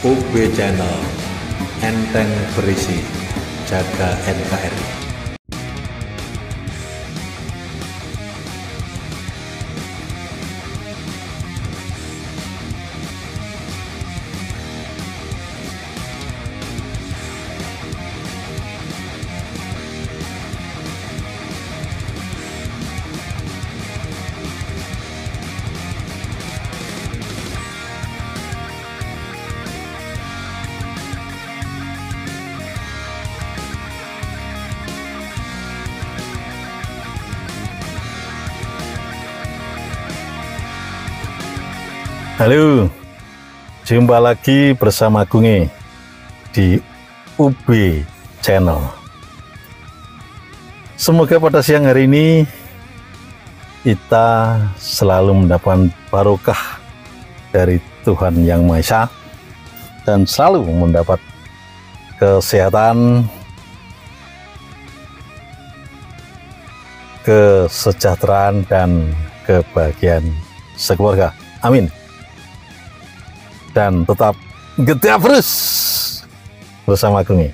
UB Channel, enteng berisi, jaga NKRI. Halo, jumpa lagi bersama Gunge di UB Channel. Semoga pada siang hari ini kita selalu mendapat barokah dari Tuhan Yang Maha Esa dan selalu mendapat kesehatan, kesejahteraan, dan kebahagiaan sekeluarga. Amin. Dan tetap gedeap terus bersama Gunge.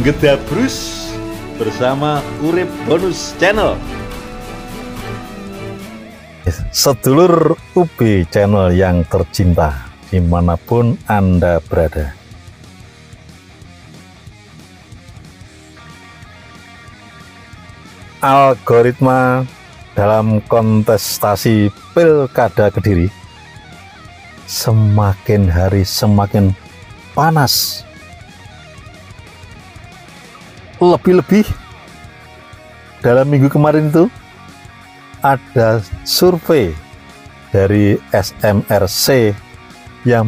Gedeap terus bersama Urip Bonus Channel. Sedulur UB Channel yang tercinta dimanapun Anda berada. Algoritma dalam kontestasi Pilkada Kediri semakin hari semakin panas. Lebih-lebih dalam minggu kemarin itu ada survei dari SMRC yang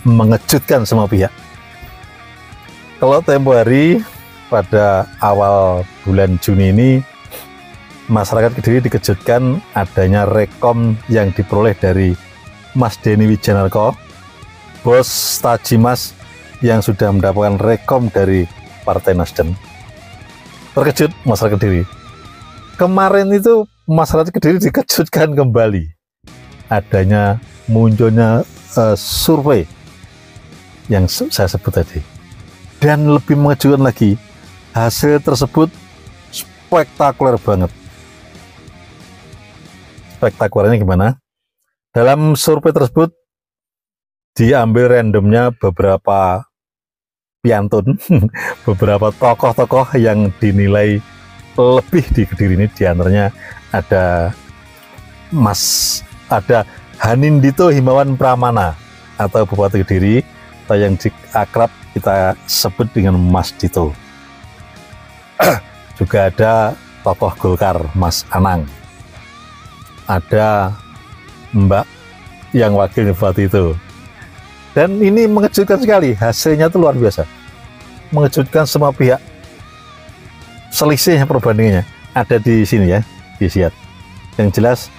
mengejutkan semua pihak. Kalau tempo hari pada awal bulan Juni ini, masyarakat Kediri dikejutkan adanya rekom yang diperoleh dari Mas Denny Wijanarko, bos Tajimas yang sudah mendapatkan rekom dari Partai Nasdem. Terkejut masyarakat Kediri. Kemarin itu masyarakat Kediri dikejutkan kembali adanya munculnya survei yang saya sebut tadi. Dan lebih mengejutkan lagi, hasil tersebut spektakuler banget. Spektakulernya gimana? Dalam survei tersebut diambil randomnya beberapa piantun, beberapa tokoh-tokoh yang dinilai lebih di Kediri ini. Diantaranya ada Hanindito Himawan Pramana atau Bupati Kediri, atau yang akrab kita sebut dengan Mas Dito. Juga ada tokoh Golkar, Mas Anang. Ada Mbak yang wakil bupati itu. Dan ini mengejutkan sekali, hasilnya itu luar biasa, mengejutkan semua pihak. Selisihnya, perbandingannya ada di sini ya, dilihat. Yang jelas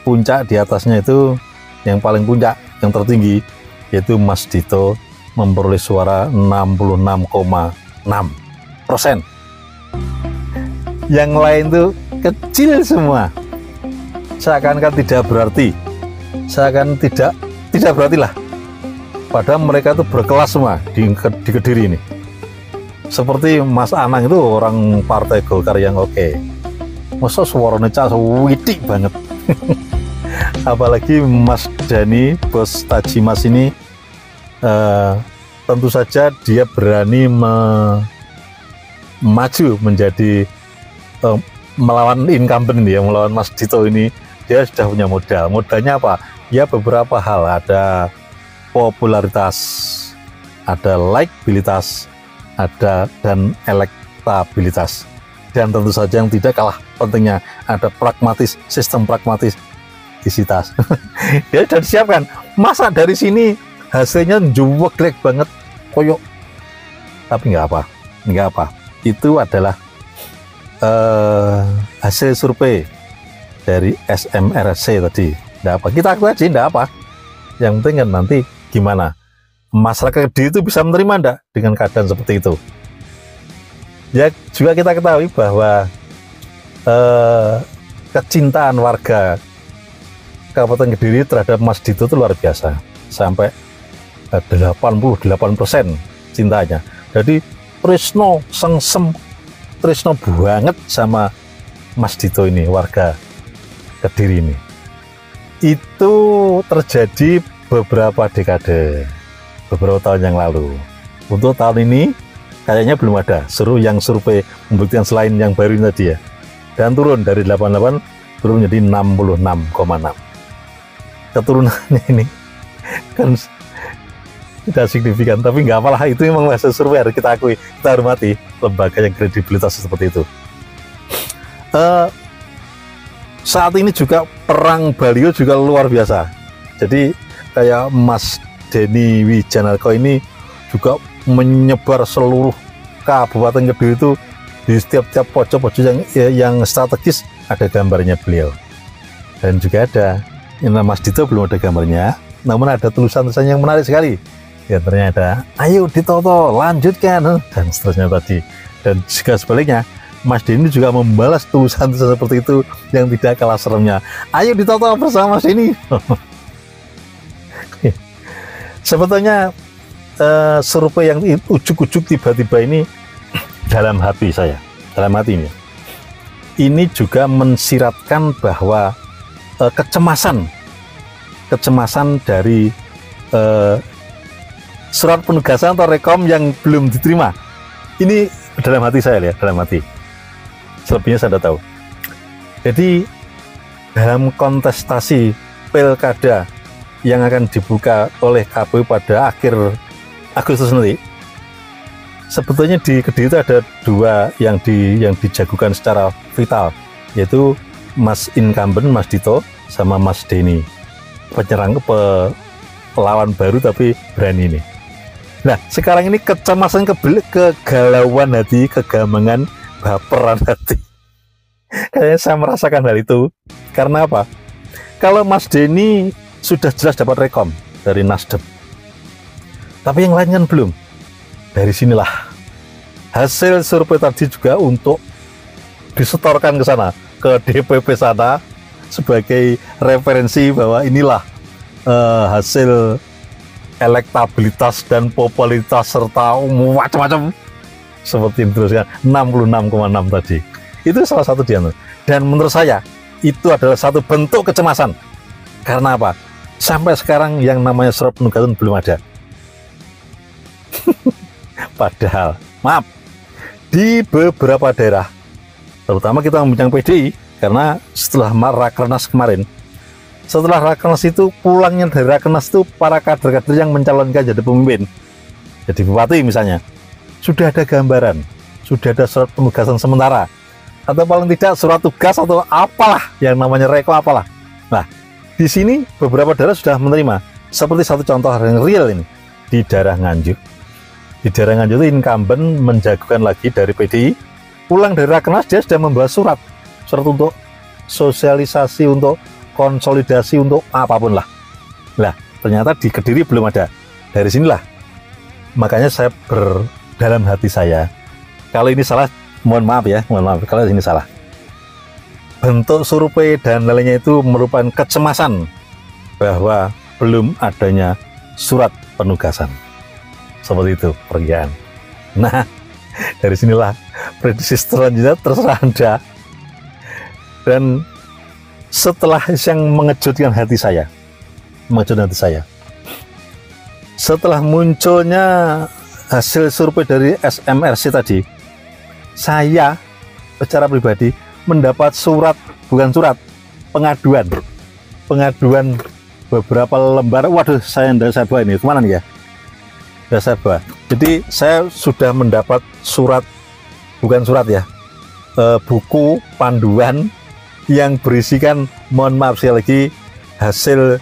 puncak di atasnya itu, yang paling puncak, yang tertinggi, yaitu Mas Dito memperoleh suara 66,6%. Yang lain itu kecil semua, seakan-akan tidak berarti, seakan tidak berarti lah. Padahal mereka itu berkelas semua di Kediri ini. Seperti Mas Anang itu orang Partai Golkar yang oke. Masa suaranya widik banget. Apalagi Mas Dhani, bos Tajimas ini, tentu saja dia berani maju menjadi melawan incumbent ini ya, melawan Mas Dito ini. Dia sudah punya modal. Modalnya apa? Ya beberapa hal, ada popularitas, ada likabilitas, dan elektabilitas. Dan tentu saja yang tidak kalah pentingnya ada pragmatis, sistem pragmatisitas. Dia sudah disiapkan. Masa dari sini hasilnya juweglek banget, koyok. Tapi nggak apa. Itu adalah hasil survei dari SMRC tadi. Nggak apa, kita akui aja, nggak apa. Yang penting kan nanti gimana masyarakat Kediri itu bisa menerima enggak dengan keadaan seperti itu. Ya juga kita ketahui bahwa kecintaan warga Kabupaten Kediri terhadap Mas Dito itu luar biasa. sampai 88% cintanya. Jadi tresno sengsem, tresno banget sama Mas Dito ini, warga Kediri ini. Itu terjadi beberapa dekade, beberapa tahun yang lalu. Untuk tahun ini kayaknya belum ada yang survei membuktikan selain yang baru ini tadi ya. Dan turun dari 88 turun menjadi 66,6. Keturunannya ini kan tidak signifikan, tapi nggak apalah, itu memang hasil survei, harus kita akui, kita hormati lembaga yang kredibilitas seperti itu. Saat ini juga perang baliho juga luar biasa. Jadi kayak Mas Denny Wijanarko ini juga menyebar seluruh Kabupaten Kediri itu, di setiap pojok-pojok yang strategis ada gambarnya beliau. Dan juga ada Mas Dito belum ada gambarnya, namun ada tulisan-tulisan yang menarik sekali. Ya ternyata, ayo ditoto, lanjutkan, dan seterusnya tadi. Dan juga sebaliknya, Mas Denny juga membalas tulisan-tulisan seperti itu yang tidak kalah seremnya. Ayo ditoto bersama Mas Denny. Sebetulnya survei yang ujuk-ujuk tiba-tiba ini dalam hati saya, dalam hati ini juga mensiratkan bahwa kecemasan dari surat penugasan atau rekom yang belum diterima. Ini dalam hati saya ya, dalam hati. Selebihnya saya tidak tahu. Jadi dalam kontestasi pilkada yang akan dibuka oleh KPU pada akhir Agustus nanti, sebetulnya di Kediri itu ada dua yang dijagokan secara vital, yaitu Mas Incumbent, Mas Dito, sama Mas Denny, pelawan baru tapi berani ini. Nah sekarang ini kecemasan, kegalauan hati, kegamangan, baperan hati. Kayaknya saya merasakan hal itu. Karena apa? Kalau Mas Denny sudah jelas dapat rekom dari Nasdem, tapi yang lain kan belum. Dari sinilah hasil survei tadi juga untuk disetorkan ke sana, ke DPP sana, sebagai referensi bahwa inilah hasil elektabilitas dan popularitas serta macam-macam seperti itu teruskan 66,6 tadi. Itu salah satu dia. Dan menurut saya itu adalah satu bentuk kecemasan. Karena apa? Sampai sekarang yang namanya surat penugasan belum ada. Padahal, maaf, di beberapa daerah, terutama kita membincang PDI, karena setelah Rakernas kemarin, setelah Rakernas itu, pulangnya dari Rakernas itu para kader-kader yang mencalonkan jadi pemimpin, jadi bupati misalnya, sudah ada gambaran, sudah ada surat penugasan sementara, atau paling tidak surat tugas atau apalah yang namanya reko apalah. Nah, di sini beberapa daerah sudah menerima. Seperti satu contoh yang real ini di daerah Nganjuk. Di daerah Nganjuk itu incumbent menjagokan lagi dari PDI, pulang dari Rakernas dia sudah membawa surat untuk sosialisasi, untuk konsolidasi, untuk apapun lah. Nah, ternyata di Kediri belum ada. Dari sinilah, makanya saya dalam hati saya, kalau ini salah, mohon maaf kalau ini salah. Bentuk survei dan lainnya itu merupakan kecemasan bahwa belum adanya surat penugasan. Seperti itu perkiraan. Nah, dari sinilah prediksi selanjutnya terserah Anda. Dan setelah yang mengejutkan hati saya, setelah munculnya hasil survei dari SMRC tadi, saya secara pribadi mendapat pengaduan beberapa lembar. Waduh, saya bawa ini kemana nih ya? Saya bawa. Jadi saya sudah mendapat buku panduan yang berisikan, mohon maaf sekali lagi, hasil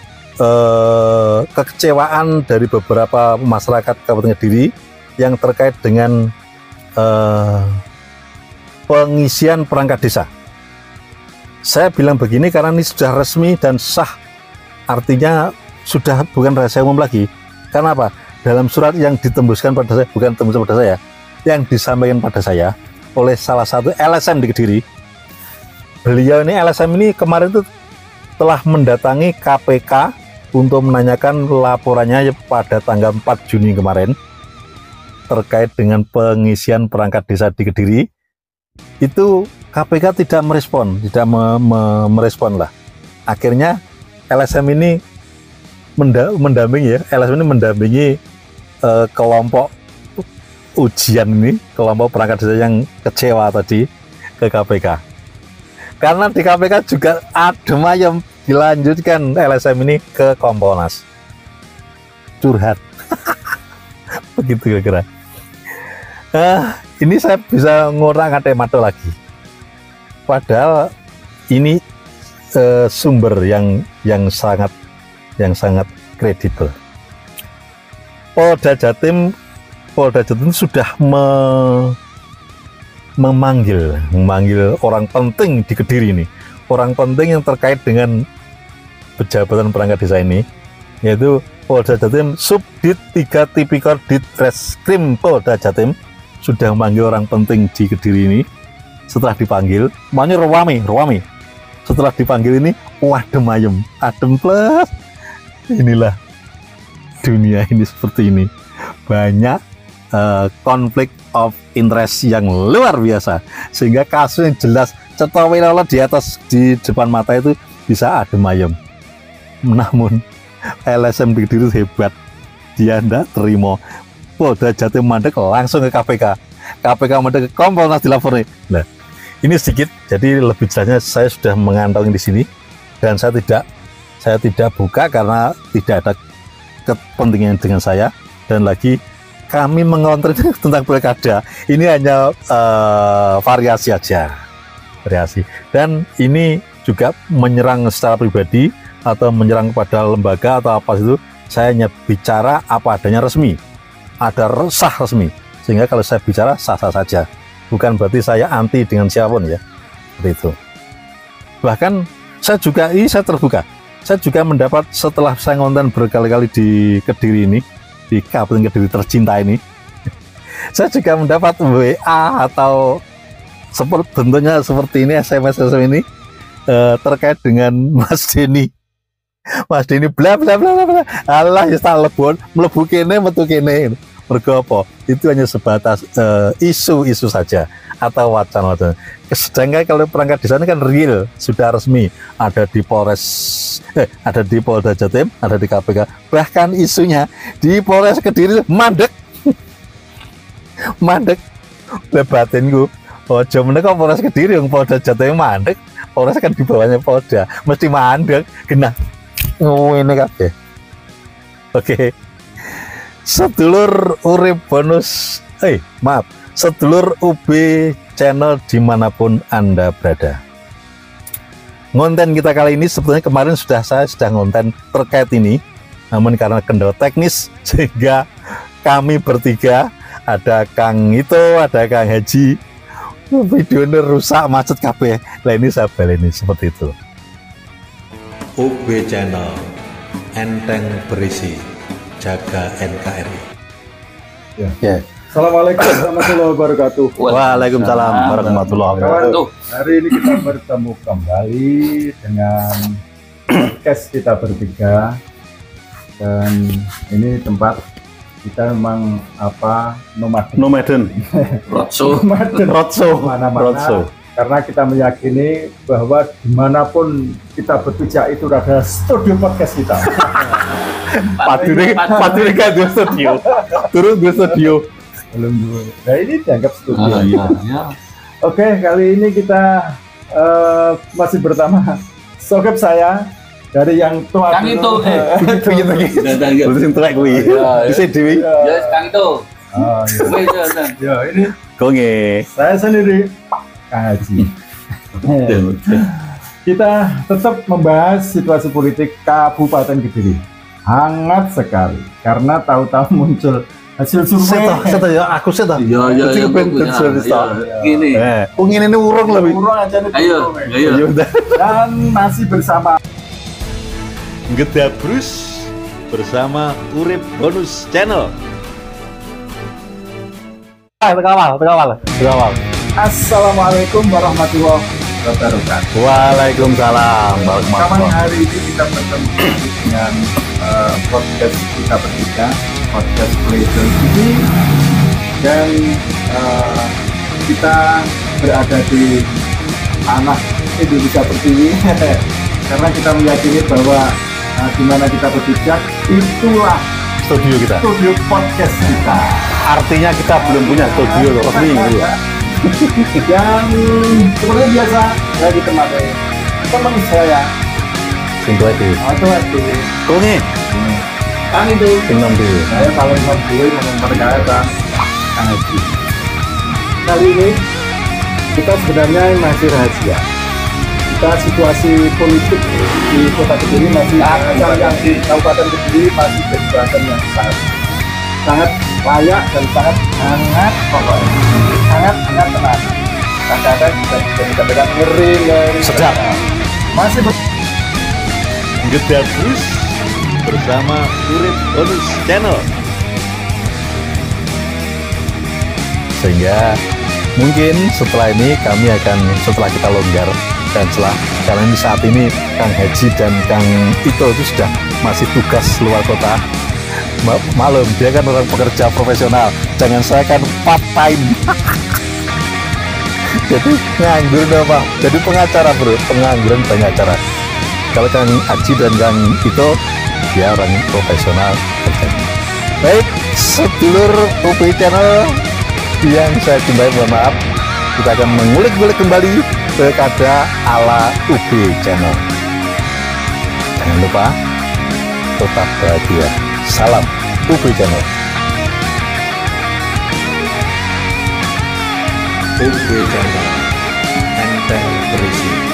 kekecewaan dari beberapa masyarakat Kabupaten Kediri yang terkait dengan pengisian perangkat desa. Saya bilang begini karena ini sudah resmi dan sah, artinya sudah bukan rahasia umum lagi. Karena apa? Dalam surat yang ditembuskan pada saya, bukan tembus pada saya, yang disampaikan pada saya oleh salah satu LSM di Kediri. Beliau ini, LSM ini kemarin itu telah mendatangi KPK untuk menanyakan laporannya pada tanggal 4 Juni kemarin terkait dengan pengisian perangkat desa di Kediri. Itu KPK tidak merespon, tidak merespon lah. Akhirnya LSM ini mendampingi kelompok ujian ini, kelompok perangkat desa yang kecewa tadi ke KPK. Karena di KPK juga adem ayem dilanjutkan LSM ini ke Kompolnas. Curhat. Begitu kira-kira. Ini saya bisa ngurang kacamata lagi. Padahal ini sumber yang sangat kredibel. Polda Jatim sudah memanggil orang penting di Kediri ini, orang penting yang terkait dengan pejabatan perangkat desa ini, yaitu Polda Jatim Subdit 3 Tipikor Ditreskrim Polda Jatim sudah memanggil orang penting di Kediri ini. Setelah dipanggil, maunya ruame. Setelah dipanggil ini, adem plus. Inilah dunia ini seperti ini. Banyak konflik of interest yang luar biasa, sehingga kasus yang jelas cetawilala di depan mata itu bisa adem ayem. Namun LSM di Kediri hebat, dia tidak terima. Polda Jatim mandek langsung ke KPK mandek ke Kompolnas dilaporin. Nah, ini sedikit, jadi lebih jelasnya saya sudah mengantongi di sini dan saya tidak buka karena tidak ada kepentingan dengan saya, dan lagi kami mengontrol tentang pilkada ini hanya variasi aja, dan ini juga menyerang secara pribadi atau menyerang kepada lembaga atau apa itu. Saya hanya bicara apa adanya resmi, ada sah resmi, sehingga kalau saya bicara sah-sah saja, bukan berarti saya anti dengan siapapun ya, seperti itu. Bahkan saya terbuka, saya juga mendapat setelah saya ngonten berkali-kali di Kediri ini, di Kabupaten Kediri tercinta ini, saya juga mendapat WA atau bentuknya seperti ini, SMS ini terkait dengan Mas Denny bla bla bla bla. Allah ya tak lebon mlebu kene metu kene. Mergo apa? Itu hanya sebatas isu-isu saja atau wacana-wacana. Sedangkan kalau perangkat desa ini kan real, sudah resmi, ada di ada di Polda Jatim, ada di KPK. Bahkan isunya di Polres Kediri mandek. Lebatinku. Ojo meneh kok Polres Kediri yang Polda Jatim mandek. Polres kan di bawahnya Polda, mesti mandek. Genah. Ngene kabeh. Oke. Sedulur Urip Bonus, sedulur UB channel dimanapun Anda berada. Ngonten kita kali ini sebetulnya kemarin saya sudah ngonten terkait ini, namun karena kendala teknis sehingga kami bertiga, ada Kang Ito, ada Kang Haji, videonya rusak macet kabeh. Lah ini saya baleni seperti itu. UB channel, enteng berisi, jaga NKRI. Ya. Assalamualaikum warahmatullahi wabarakatuh. Waalaikumsalam warahmatullahi wabarakatuh. Hari ini kita bertemu kembali dengan podcast kita bertiga, dan ini tempat kita memang nomaden. Roadshow mana-mana. Karena kita meyakini bahwa dimanapun kita berpijak itu ada studio podcast kita. Patune kan di studio. Turun di studio. Belum dulu. Nah ini dianggap studio. Ya. Oke, kali ini kita masih bersama sokep saya dari yang tua. Kang itu. Terus yang tua kuwi. Bisa Dewi. Ya, Kang itu. Ya, ini konge. Saya sendiri Kang Haji. Kita tetap membahas situasi politik Kabupaten Kediri. Hangat sekali karena tahu-tahu muncul hasil survei. Aku set. Iya. Gini. Ngene ini urung lebih. Urung aja nih. Ayo. Dan masih bersama Gedabrus bersama Urip Bonus Channel. Terawal. Assalamualaikum warahmatullahi wabarakatuh. Waalaikumsalam Kapan warahmatullahi. hari ini kita bertemu dengan podcast kita bertiga, podcast Pleasure TV, dan kita berada di tanah Indonesia Pertiwi karena kita meyakini bahwa di mana kita berpijak itulah Studio kita. studio podcast kita. Artinya kita belum punya studio loh, resmi gitu. Yang seperti biasa saya ditemani teman saya Sintu itu. atau itu Kungi, kan itu sing nom dhewe. saya paling memilih memperkenalkan Kang Haji. Kali ini kita sebenarnya masih rahasia. Kita situasi politik di Kota Kediri masih yang di Kabupaten Kediri masih jadi bahasan yang sangat layak dan sangat hangat, pokoknya sangat tenang. Kadang-kadang bisa dikatakan ngeri. Sedap. Masih Gedabus bersama Urip Bonus Channel. Sehingga mungkin setelah ini kami akan, setelah kita longgar dan setelah, karena ini saat ini Kang Haji dan Kang Ito itu sudah masih tugas luar kota. Malum, dia kan orang pekerja profesional, jangan saya kan part time. Jadi nganggur dong Pak, jadi pengacara bro, pengangguran pengacara. Kalau Kang Haji dan Kang Ito, dia orang profesional. Baik, sedulur UP Channel yang saya cintai, mohon maaf, kita akan mengulik-ngulik kembali pilkada ala UB Channel. Jangan lupa tetap bahagia. Salam UB Channel. UB Channel, enteng berisi.